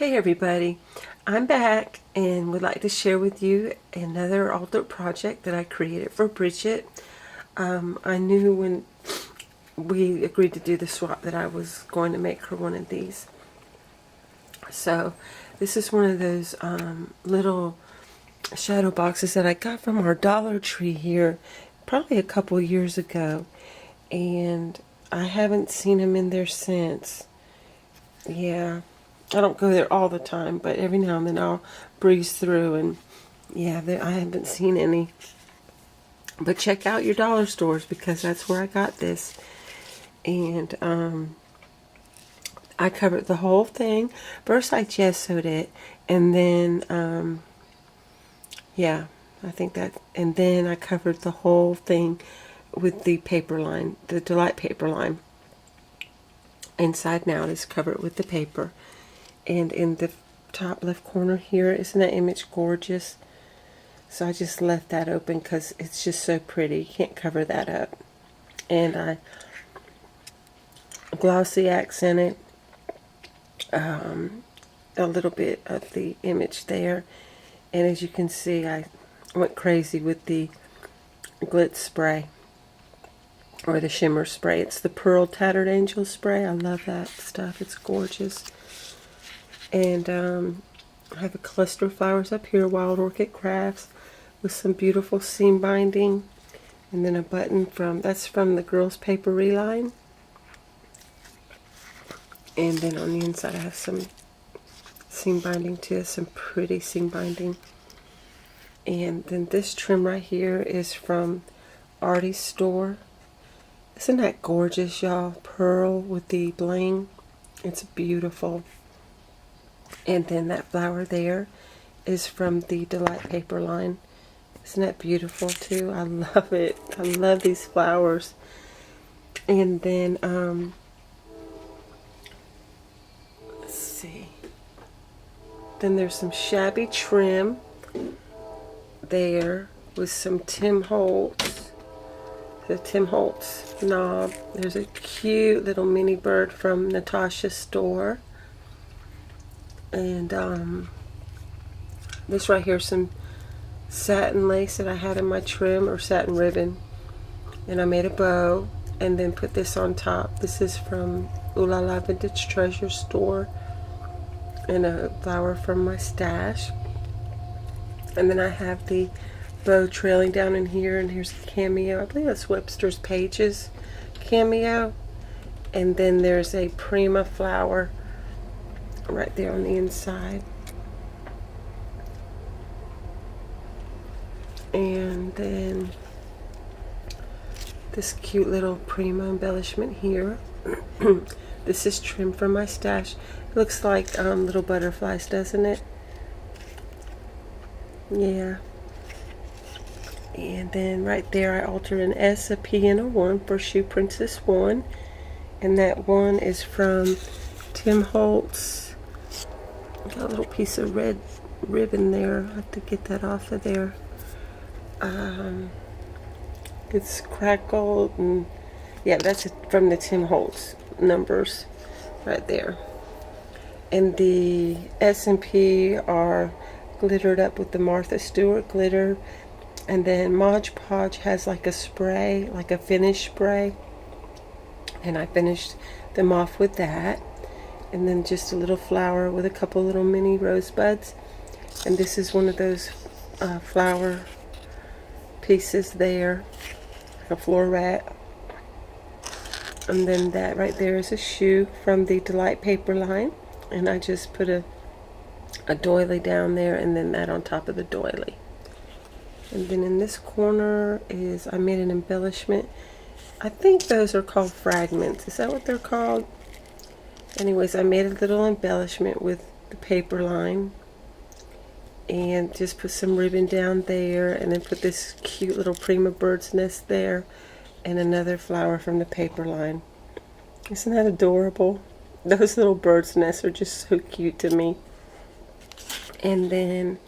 Hey everybody, I'm back and would like to share with you another altar project that I created for Bridget. I knew when we agreed to do the swap that I was going to make her one of these. So this is one of those little shadow boxes that I got from our Dollar Tree here probably a couple years ago, and I haven't seen them in there since. Yeah, I don't go there all the time, but every now and then I'll breeze through, and yeah, I haven't seen any. But check out your dollar stores because that's where I got this. And I covered the whole thing. First I gessoed it, and then yeah, I think that, and then I covered the whole thing with the paper line, the Delight paper line. Inside and out is covered with the paper. And in the top left corner here, isn't that image gorgeous? So I just left that open because it's just so pretty. You can't cover that up. And I glossy accented a little bit of the image there. And as you can see, I went crazy with the glitz spray, or the shimmer spray. It's the Pearl Tattered Angel spray. I love that stuff. It's gorgeous. And I have a cluster of flowers up here, Wild Orchid Crafts, with some beautiful seam binding. And then a button that's from the Girls Papery line. And then on the inside I have some seam binding too, some pretty seam binding. And then this trim right here is from Artie's store. Isn't that gorgeous, y'all? Pearl with the bling. It's beautiful. And then that flower there is from the Delight paper line. Isn't that beautiful too? I love it. I love these flowers. And then let's see. Then there's some shabby trim there with some Tim Holtz. The Tim Holtz knob. There's a cute little mini bird from Natasha's store. And this right here is some satin lace that I had in my trim, or satin ribbon. And I made a bow and then put this on top. This is from Ooh La La Vintage Treasure store. And a flower from my stash. And then I have the bow trailing down in here, and here's a cameo. I believe that's Webster's Pages cameo. And then there's a Prima flower right there on the inside. And then this cute little Prima embellishment here. This is trim from my stash. It looks like little butterflies, doesn't it? Yeah. And then right there I altered an S, a P, and a 1 for Shoe Princess 1. And that 1 is from Tim Holtz. Got a little piece of red ribbon there. I have to get that off of there. It's crackled, and yeah, that's from the Tim Holtz numbers right there. And the S and P are glittered up with the Martha Stewart glitter. And then Mod Podge has like a spray, like a finish spray. And I finished them off with that. And then just a little flower with a couple little mini rosebuds. And this is one of those flower pieces there, like a floret. And then that right there is a shoe from the Delight paper line. And I just put a doily down there, and then that on top of the doily. And then in this corner is, I made an embellishment. I think those are called fragments. Is that what they're called? Anyways, I made a little embellishment with the paper line. And just put some ribbon down there, and then put this cute little Prima bird's nest there. And another flower from the paper line. Isn't that adorable? Those little bird's nests are just so cute to me. And then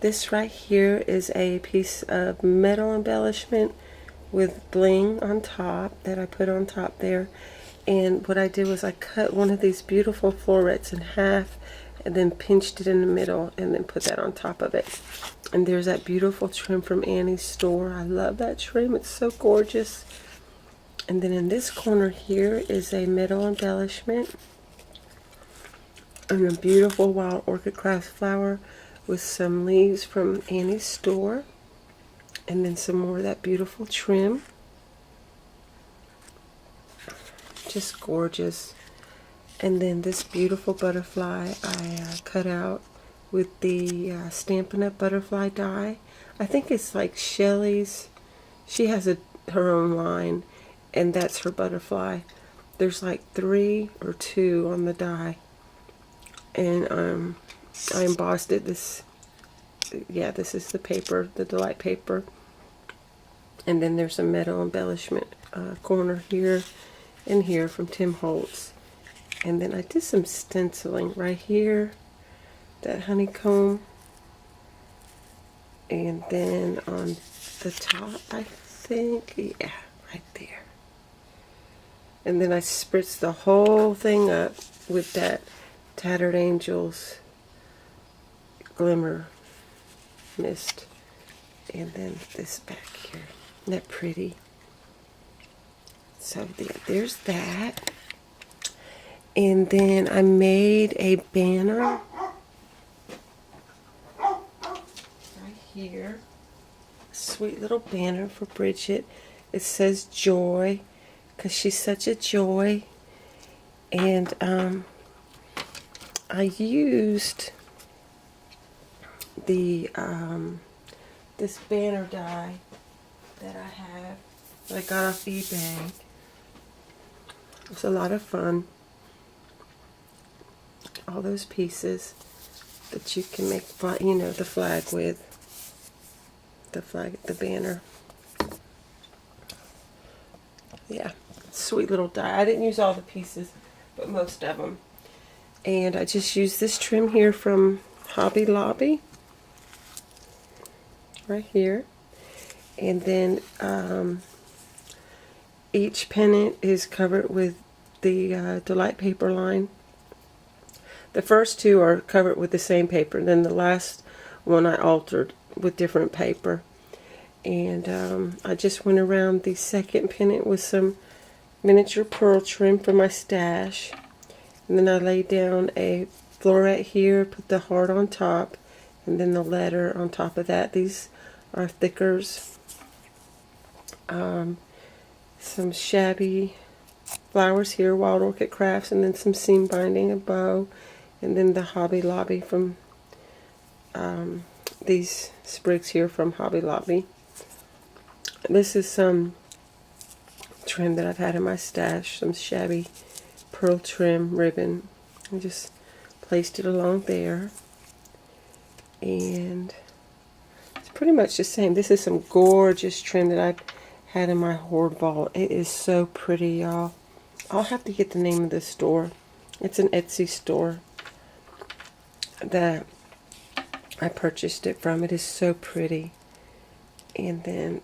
this right here is a piece of metal embellishment with bling on top that I put on top there. And what I did was I cut one of these beautiful florets in half and then pinched it in the middle and then put that on top of it. And there's that beautiful trim from Annie's store. I love that trim. It's so gorgeous. And then in this corner here is a metal embellishment and a beautiful wild orchid craft flower with some leaves from Annie's store. And then some more of that beautiful trim. Just gorgeous. And then this beautiful butterfly I cut out with the Stampin' Up! Butterfly die. I think it's like Shelly's. She has her own line, and that's her butterfly. There's like 3 or 2 on the die. And I embossed it. This is the paper, the Delight paper. And then there's a metal embellishment corner here and here from Tim Holtz. And then I did some stenciling right here, that honeycomb. And then on the top, I think, yeah, right there. And then I spritzed the whole thing up with that Tattered Angels glimmer mist. And then this back here. Isn't that pretty? So there's that. And then I made a banner right here. Sweet little banner for Bridget. It says joy, because she's such a joy. And I used the this banner die that I have that I got off eBay. It's a lot of fun. All those pieces that you can make, you know, the flag with. The banner. Yeah, sweet little die. I didn't use all the pieces, but most of them. And I just used this trim here from Hobby Lobby. Right here. And then each pennant is covered with the Delight paper line. The first 2 are covered with the same paper. Then the last one I altered with different paper. And I just went around the second pennant with some miniature pearl trim for my stash. And then I laid down a floret here, put the heart on top, and then the letter on top of that. These are thickers. Some shabby flowers here, Wild Orchid Crafts, and then some seam binding, a bow, and then the Hobby Lobby from these sprigs here from Hobby Lobby. This is some trim that I've had in my stash, some shabby pearl trim ribbon. I just placed it along there. And it's pretty much the same. This is some gorgeous trim that I've had in my hoard vault. It is so pretty, y'all. I'll have to get the name of the store. It's an Etsy store that I purchased it from. It is so pretty. And then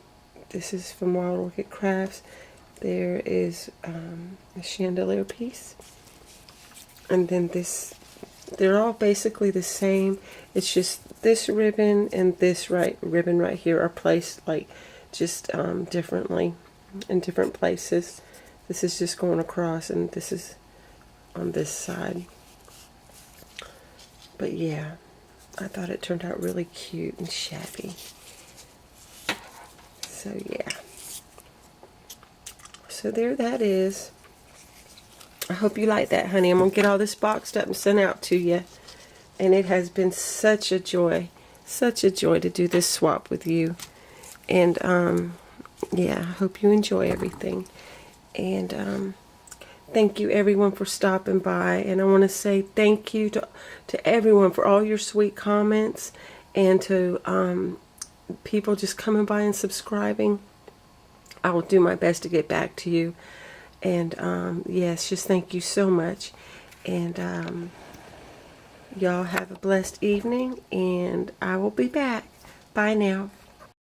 this is from Wild Orchid Crafts. There is a chandelier piece. And then this, they're all basically the same. It's just this ribbon and this ribbon right here are placed like just differently in different places. This is just going across and this is on this side. But yeah, I thought it turned out really cute and shabby. So yeah. So there that is. I hope you like that, honey. I'm going to get all this boxed up and sent out to you. And it has been such a joy to do this swap with you. And yeah, I hope you enjoy everything. And thank you everyone for stopping by. And I want to say thank you to everyone for all your sweet comments. And to people just coming by and subscribing. I will do my best to get back to you. And yes, just thank you so much. And y'all have a blessed evening. And I will be back. Bye now.